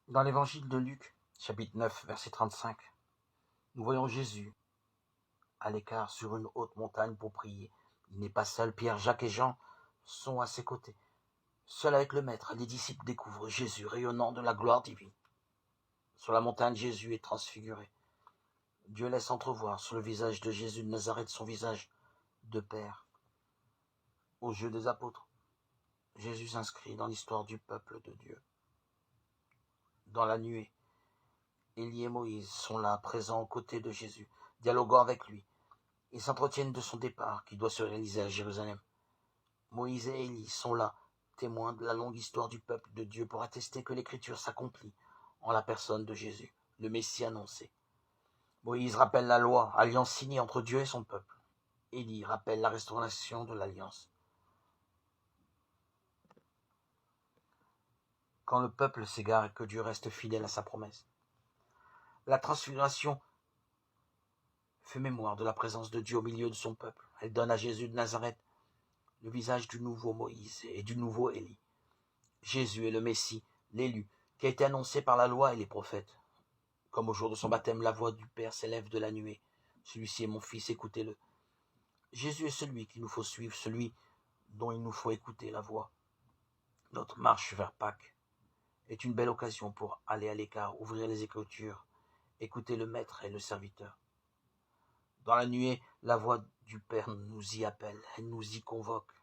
Dans l'évangile de Luc, chapitre 9, verset 35, nous voyons Jésus à l'écart sur une haute montagne pour prier. Il n'est pas seul, Pierre, Jacques et Jean sont à ses côtés. Seul avec le Maître, les disciples découvrent Jésus rayonnant de la gloire divine. Sur la montagne, Jésus est transfiguré. Dieu laisse entrevoir sur le visage de Jésus de Nazareth son visage de Père. Aux yeux des apôtres, Jésus s'inscrit dans l'histoire du peuple de Dieu. Dans la nuée, Élie et Moïse sont là, présents aux côtés de Jésus, dialoguant avec lui. Ils s'entretiennent de son départ qui doit se réaliser à Jérusalem. Moïse et Élie sont là, témoins de la longue histoire du peuple de Dieu pour attester que l'écriture s'accomplit en la personne de Jésus, le Messie annoncé. Moïse rappelle la loi, alliance signée entre Dieu et son peuple. Élie rappelle la restauration de l'alliance. Quand le peuple s'égare et que Dieu reste fidèle à sa promesse. La transfiguration fait mémoire de la présence de Dieu au milieu de son peuple. Elle donne à Jésus de Nazareth le visage du nouveau Moïse et du nouveau Élie. Jésus est le Messie, l'élu, qui a été annoncé par la loi et les prophètes. Comme au jour de son baptême, la voix du Père s'élève de la nuée. Celui-ci est mon Fils, écoutez-le. Jésus est celui qu'il nous faut suivre, celui dont il nous faut écouter la voix. Notre marche vers Pâques est une belle occasion pour aller à l'écart, ouvrir les Écritures, écouter le Maître et le Serviteur. Dans la nuée, la voix du Père nous y appelle, elle nous y convoque.